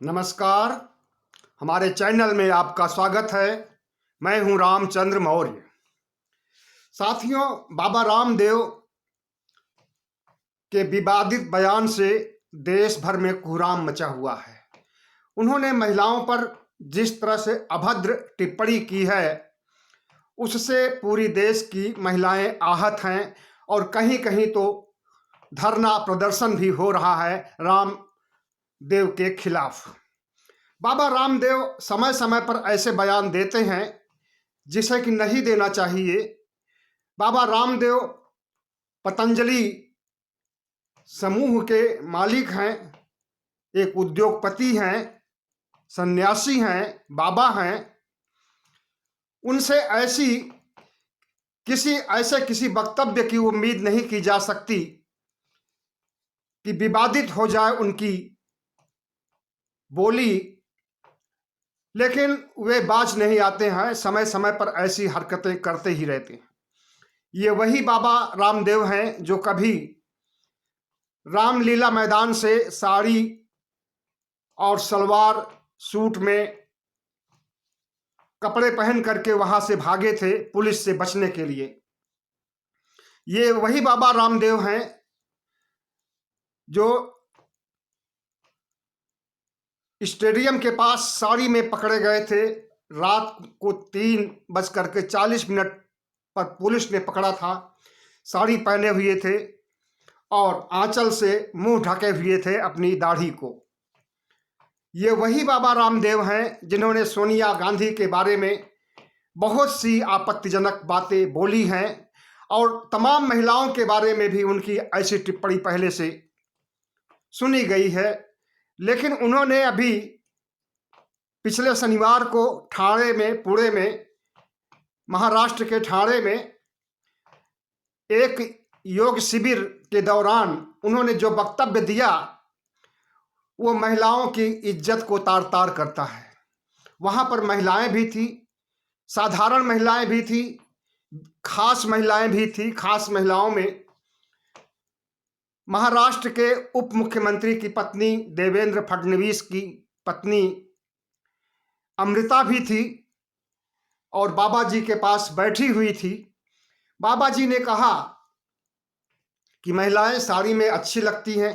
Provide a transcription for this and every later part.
नमस्कार। हमारे चैनल में आपका स्वागत है। मैं हूं रामचंद्र मौर्य। साथियों, बाबा रामदेव के विवादित बयान से देश भर में कोहराम मचा हुआ है। उन्होंने महिलाओं पर जिस तरह से अभद्र टिप्पणी की है, उससे पूरी देश की महिलाएं आहत हैं और कहीं कहीं तो धरना प्रदर्शन भी हो रहा है रामदेव के खिलाफ। बाबा रामदेव समय समय पर ऐसे बयान देते हैं जिसे कि नहीं देना चाहिए। बाबा रामदेव पतंजलि समूह के मालिक हैं, एक उद्योगपति हैं, सन्यासी हैं, बाबा हैं। उनसे किसी वक्तव्य की उम्मीद नहीं की जा सकती कि विवादित हो जाए उनकी बोली, लेकिन वे बाज नहीं आते हैं, समय समय पर ऐसी हरकतें करते ही रहते हैं। ये वही बाबा रामदेव हैं जो कभी रामलीला मैदान से साड़ी और सलवार सूट में कपड़े पहन करके वहां से भागे थे पुलिस से बचने के लिए। ये वही बाबा रामदेव हैं जो स्टेडियम के पास साड़ी में पकड़े गए थे। रात को 3:40 पर पुलिस ने पकड़ा था। साड़ी पहने हुए थे और आंचल से मुंह ढके हुए थे अपनी दाढ़ी को। ये वही बाबा रामदेव हैं जिन्होंने सोनिया गांधी के बारे में बहुत सी आपत्तिजनक बातें बोली हैं और तमाम महिलाओं के बारे में भी उनकी ऐसी टिप्पणी पहले से सुनी गई है। लेकिन उन्होंने अभी पिछले शनिवार को पुणे में, महाराष्ट्र के ठाणे में एक योग शिविर के दौरान उन्होंने जो वक्तव्य दिया वो महिलाओं की इज्जत को तार तार करता है। वहां पर महिलाएं भी थी, साधारण महिलाएं भी थी, खास महिलाएं भी थी। खास महिलाओं में महाराष्ट्र के उप मुख्यमंत्री की पत्नी, देवेंद्र फडणवीस की पत्नी अमृता भी थी और बाबा जी के पास बैठी हुई थी। बाबा जी ने कहा कि महिलाएं साड़ी में अच्छी लगती हैं,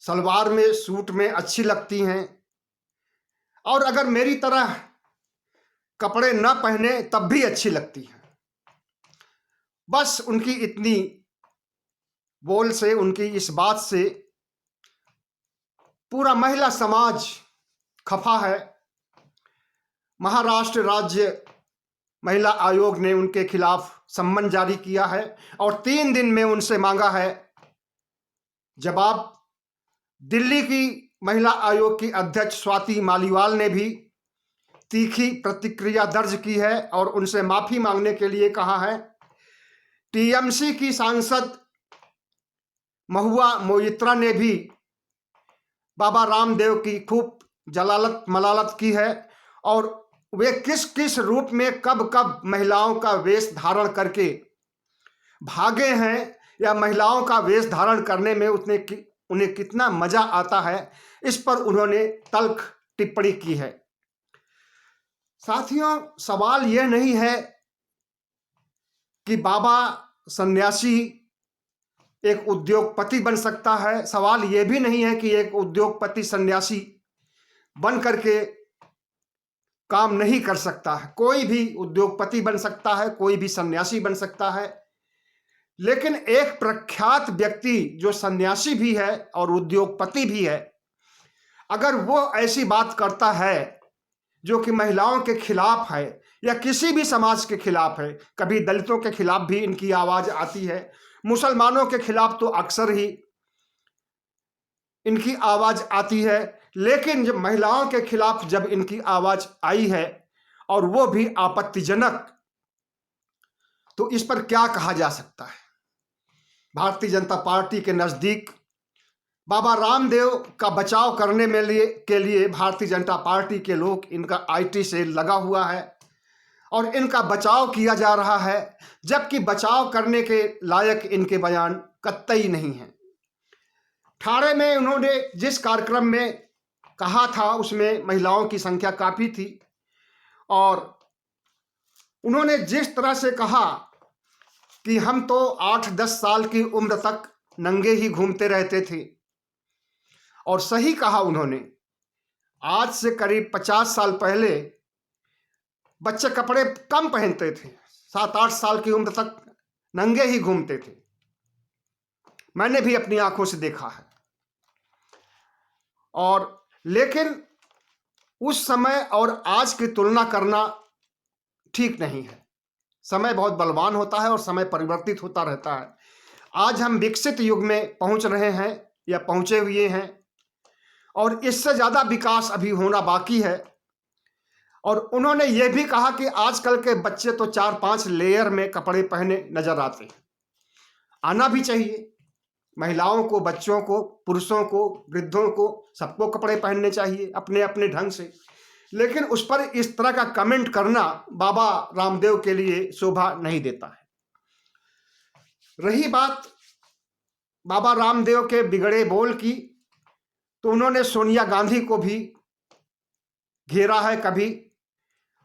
सलवार में, सूट में अच्छी लगती हैं, और अगर मेरी तरह कपड़े न पहने तब भी अच्छी लगती हैं। बस उनकी इतनी बोल से, उनकी इस बात से पूरा महिला समाज खफा है। महाराष्ट्र राज्य महिला आयोग ने उनके खिलाफ सम्मन जारी किया है और 3 दिन में उनसे मांगा है जवाब। दिल्ली की महिला आयोग की अध्यक्ष स्वाति मालीवाल ने भी तीखी प्रतिक्रिया दर्ज की है और उनसे माफी मांगने के लिए कहा है। टीएमसी की सांसद महुआ मोइत्रा ने भी बाबा रामदेव की खूब जलालत मलालत की है और वे किस किस रूप में कब कब महिलाओं का वेश धारण करके भागे हैं या महिलाओं का वेश धारण करने में उन्हें कितना मजा आता है, इस पर उन्होंने तल्ख टिप्पणी की है। साथियों, सवाल यह नहीं है कि बाबा सन्यासी एक उद्योगपति बन सकता है। सवाल यह भी नहीं है कि एक उद्योगपति सन्यासी बन करके काम नहीं कर सकता है। कोई भी उद्योगपति बन सकता है, कोई भी सन्यासी बन सकता है। लेकिन एक प्रख्यात व्यक्ति जो सन्यासी भी है और उद्योगपति भी है, अगर वो ऐसी बात करता है जो कि महिलाओं के खिलाफ है या किसी भी समाज के खिलाफ है, कभी दलितों के खिलाफ भी इनकी आवाज आती है, मुसलमानों के खिलाफ तो अक्सर ही इनकी आवाज आती है, लेकिन जब महिलाओं के खिलाफ जब इनकी आवाज आई है और वो भी आपत्तिजनक, तो इस पर क्या कहा जा सकता है। भारतीय जनता पार्टी के नजदीक बाबा रामदेव का बचाव करने के लिए भारतीय जनता पार्टी के लोग, इनका आईटी सेल लगा हुआ है और इनका बचाव किया जा रहा है, जबकि बचाव करने के लायक इनके बयान कतई नहीं है। ठाणे में उन्होंने जिस कार्यक्रम में कहा था उसमें महिलाओं की संख्या काफ़ी थी, और उन्होंने जिस तरह से कहा कि हम तो 8-10 साल की उम्र तक नंगे ही घूमते रहते थे, और सही कहा उन्होंने। आज से करीब 50 साल पहले बच्चे कपड़े कम पहनते थे, 7-8 साल की उम्र तक नंगे ही घूमते थे। मैंने भी अपनी आंखों से देखा है। और लेकिन उस समय और आज की तुलना करना ठीक नहीं है। समय बहुत बलवान होता है और समय परिवर्तित होता रहता है। आज हम विकसित युग में पहुंच रहे हैं या पहुंचे हुए हैं, और इससे ज़्यादा विकास अभी होना बाकी है। और उन्होंने ये भी कहा कि आजकल के बच्चे तो 4-5 लेयर में कपड़े पहने नजर आते हैं। आना भी चाहिए। महिलाओं को, बच्चों को, पुरुषों को, वृद्धों को, सबको कपड़े पहनने चाहिए अपने अपने ढंग से। लेकिन उस पर इस तरह का कमेंट करना बाबा रामदेव के लिए शोभा नहीं देता है। रही बात बाबा रामदेव के बिगड़े बोल की, तो उन्होंने सोनिया गांधी को भी घेरा है कभी,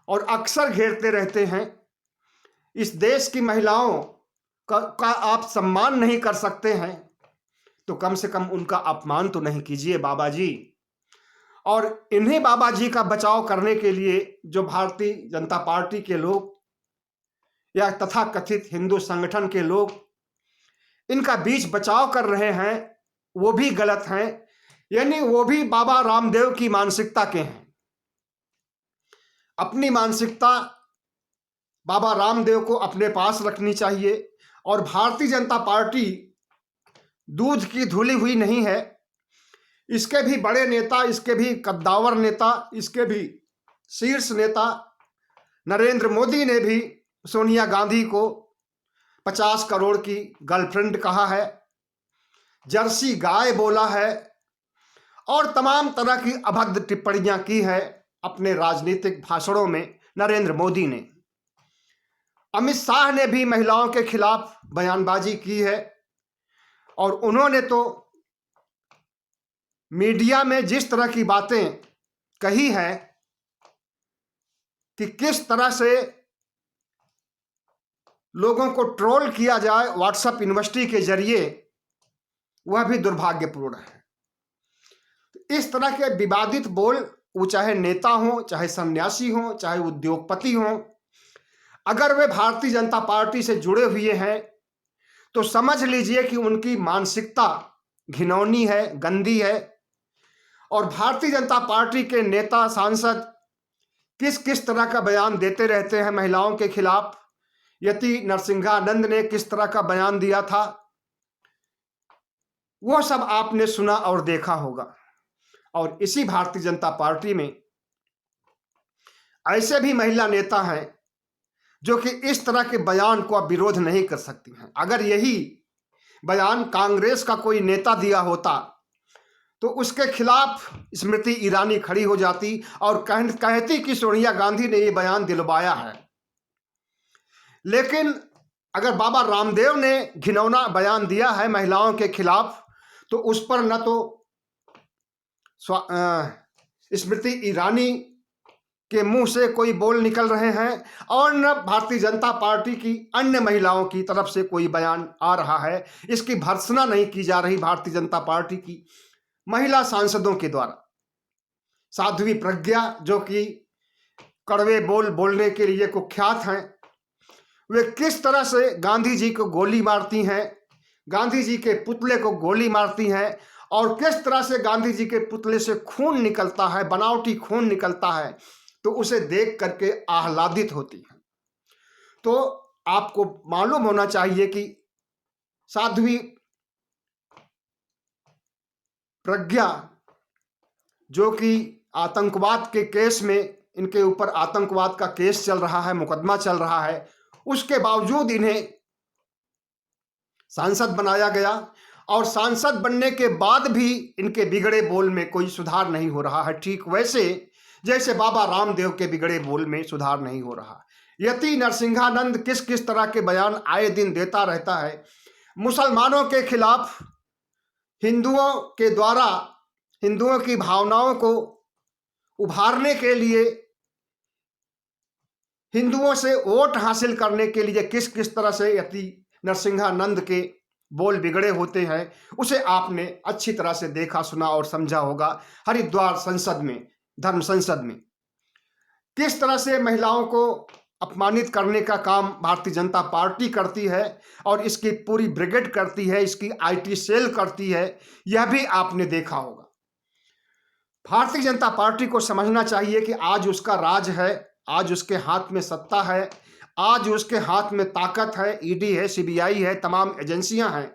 और अक्सर घेरते रहते हैं। इस देश की महिलाओं का आप सम्मान नहीं कर सकते हैं, तो कम से कम उनका अपमान तो नहीं कीजिए बाबा जी। और इन्हीं बाबा जी का बचाव करने के लिए जो भारतीय जनता पार्टी के लोग या तथाकथित हिंदू संगठन के लोग इनका बीच बचाव कर रहे हैं, वो भी गलत हैं। यानी वो भी बाबा रामदेव की मानसिकता के हैं। अपनी मानसिकता बाबा रामदेव को अपने पास रखनी चाहिए। और भारतीय जनता पार्टी दूध की धुली हुई नहीं है। इसके भी बड़े नेता, इसके भी कद्दावर नेता, इसके भी शीर्ष नेता नरेंद्र मोदी ने भी सोनिया गांधी को 50 करोड़ की गर्लफ्रेंड कहा है, जर्सी गाय बोला है, और तमाम तरह की अभद्र टिप्पणियां की है अपने राजनीतिक भाषणों में नरेंद्र मोदी ने। अमित शाह ने भी महिलाओं के खिलाफ बयानबाजी की है, और उन्होंने तो मीडिया में जिस तरह की बातें कही है कि किस तरह से लोगों को ट्रोल किया जाए व्हाट्सएप यूनिवर्सिटी के जरिए, वह भी दुर्भाग्यपूर्ण है। इस तरह के विवादित बोल, वो चाहे नेता हो, चाहे सन्यासी हो, चाहे उद्योगपति हो, अगर वे भारतीय जनता पार्टी से जुड़े हुए हैं तो समझ लीजिए कि उनकी मानसिकता घिनौनी है, गंदी है। और भारतीय जनता पार्टी के नेता, सांसद किस किस तरह का बयान देते रहते हैं महिलाओं के खिलाफ। यति नरसिंहानंद ने किस तरह का बयान दिया था, वो सब आपने सुना और देखा होगा। और इसी भारतीय जनता पार्टी में ऐसे भी महिला नेता हैं जो कि इस तरह के बयान को अब विरोध नहीं कर सकती हैं। अगर यही बयान कांग्रेस का कोई नेता दिया होता तो उसके खिलाफ स्मृति ईरानी खड़ी हो जाती और कहती कि सोनिया गांधी ने ये बयान दिलवाया है। लेकिन अगर बाबा रामदेव ने घिनौना बयान दिया है महिलाओं के खिलाफ, तो उस पर न तो स्मृति ईरानी के मुंह से कोई बोल निकल रहे हैं और न भारतीय जनता पार्टी की अन्य महिलाओं की तरफ से कोई बयान आ रहा है। इसकी भर्त्सना नहीं की जा रही भारतीय जनता पार्टी की महिला सांसदों के द्वारा। साध्वी प्रज्ञा, जो कि कड़वे बोल बोलने के लिए कुख्यात हैं, वे किस तरह से गांधी जी को गोली मारती हैं, गांधी जी के पुतले को गोली मारती हैं, और किस तरह से गांधी जी के पुतले से खून निकलता है, बनावटी खून निकलता है, तो उसे देख करके आह्लादित होती हैं। तो आपको मालूम होना चाहिए कि साध्वी प्रज्ञा, जो कि आतंकवाद के केस में, इनके ऊपर आतंकवाद का केस चल रहा है, मुकदमा चल रहा है, उसके बावजूद इन्हें सांसद बनाया गया। और सांसद बनने के बाद भी इनके बिगड़े बोल में कोई सुधार नहीं हो रहा है, ठीक वैसे जैसे बाबा रामदेव के बिगड़े बोल में सुधार नहीं हो रहा। यति नरसिंहानंद किस किस तरह के बयान आए दिन देता रहता है। मुसलमानों के खिलाफ हिंदुओं के द्वारा हिंदुओं की भावनाओं को उभारने के लिए, हिंदुओं से वोट हासिल करने के लिए किस किस तरह से यति नरसिंहानंद के बोल बिगड़े होते हैं, उसे आपने अच्छी तरह से देखा, सुना और समझा होगा। हरिद्वार संसद में, धर्म संसद में किस तरह से महिलाओं को अपमानित करने का काम भारतीय जनता पार्टी करती है और इसकी पूरी ब्रिगेड करती है, इसकी आईटी सेल करती है, यह भी आपने देखा होगा। भारतीय जनता पार्टी को समझना चाहिए कि आज उसका राज है, आज उसके हाथ में सत्ता है, आज उसके हाथ में ताकत है, ईडी है, सीबीआई है, तमाम एजेंसियां हैं,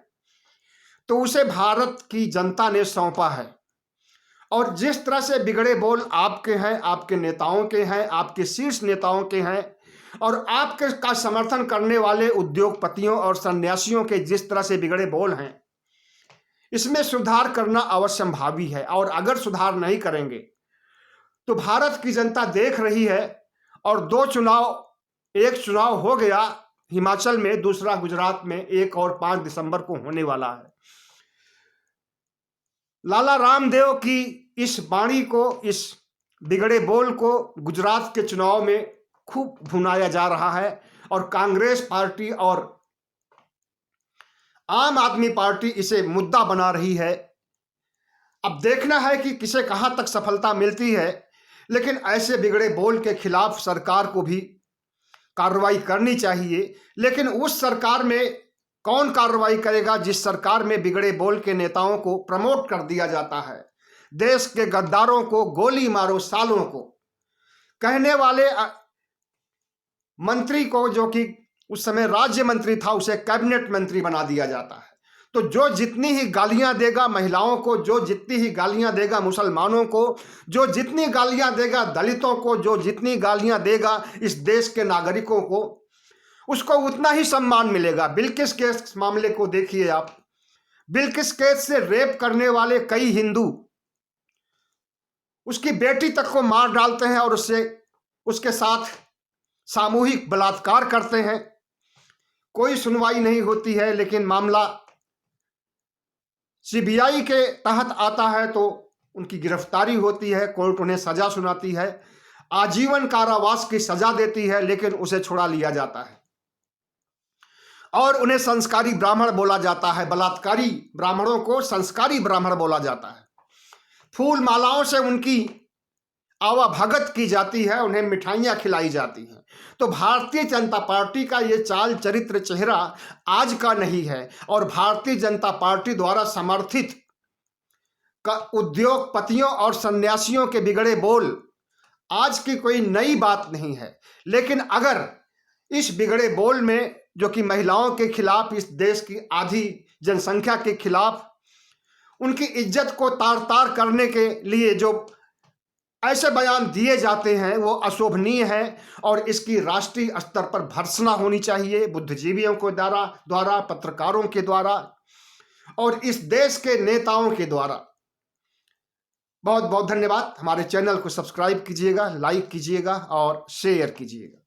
तो उसे भारत की जनता ने सौंपा है। और जिस तरह से बिगड़े बोल आपके हैं, आपके नेताओं के हैं, आपके शीर्ष नेताओं के हैं, और आपके का समर्थन करने वाले उद्योगपतियों और सन्यासियों के जिस तरह से बिगड़े बोल हैं, इसमें सुधार करना अवश्यंभावी है। और अगर सुधार नहीं करेंगे तो भारत की जनता देख रही है, और दो चुनाव, एक चुनाव हो गया हिमाचल में, दूसरा गुजरात में, 1 और 5 दिसंबर को होने वाला है। लाला रामदेव की इस वाणी को, इस बिगड़े बोल को गुजरात के चुनाव में खूब भुनाया जा रहा है, और कांग्रेस पार्टी और आम आदमी पार्टी इसे मुद्दा बना रही है। अब देखना है कि किसे कहां तक सफलता मिलती है, लेकिन ऐसे बिगड़े बोल के खिलाफ सरकार को भी कार्रवाई करनी चाहिए। लेकिन उस सरकार में कौन कार्रवाई करेगा जिस सरकार में बिगड़े बोल के नेताओं को प्रमोट कर दिया जाता है, देश के गद्दारों को गोली मारो सालों को कहने वाले मंत्री को, जो कि उस समय राज्य मंत्री था, उसे कैबिनेट मंत्री बना दिया जाता है। तो जो जितनी ही गालियां देगा महिलाओं को, जो जितनी ही गालियां देगा मुसलमानों को, जो जितनी गालियां देगा दलितों को, जो जितनी गालियां देगा इस देश के नागरिकों को, उसको उतना ही सम्मान मिलेगा। बिल्किस केस मामले को देखिए आप, बिल्किस केस से रेप करने वाले कई हिंदू उसकी बेटी तक को मार डालते हैं और उसके साथ सामूहिक बलात्कार करते हैं, कोई सुनवाई नहीं होती है। लेकिन मामला सीबीआई के तहत आता है तो उनकी गिरफ्तारी होती है, कोर्ट उन्हें सजा सुनाती है, आजीवन कारावास की सजा देती है, लेकिन उसे छुड़ा लिया जाता है और उन्हें संस्कारी ब्राह्मण बोला जाता है। बलात्कारी ब्राह्मणों को संस्कारी ब्राह्मण बोला जाता है। फूल मालाओं से उनकी आवाभगत की जाती है, उन्हें मिठाइयां खिलाई जाती हैं। तो भारतीय जनता पार्टी का ये चाल चरित्र चेहरा आज का नहीं है, और भारतीय जनता पार्टी द्वारा समर्थित उद्योगपतियों और सन्यासियों के बिगड़े बोल आज की कोई नई बात नहीं है। लेकिन अगर इस बिगड़े बोल में, जो कि महिलाओं के खिलाफ, इस देश की आधी जनसंख्या के खिलाफ, उनकी इज्जत को तार तार करने के लिए जो ऐसे बयान दिए जाते हैं, वो अशोभनीय है, और इसकी राष्ट्रीय स्तर पर भर्त्सना होनी चाहिए, बुद्धिजीवियों के द्वारा, पत्रकारों के द्वारा और इस देश के नेताओं के द्वारा। बहुत बहुत धन्यवाद। हमारे चैनल को सब्सक्राइब कीजिएगा, लाइक कीजिएगा और शेयर कीजिएगा।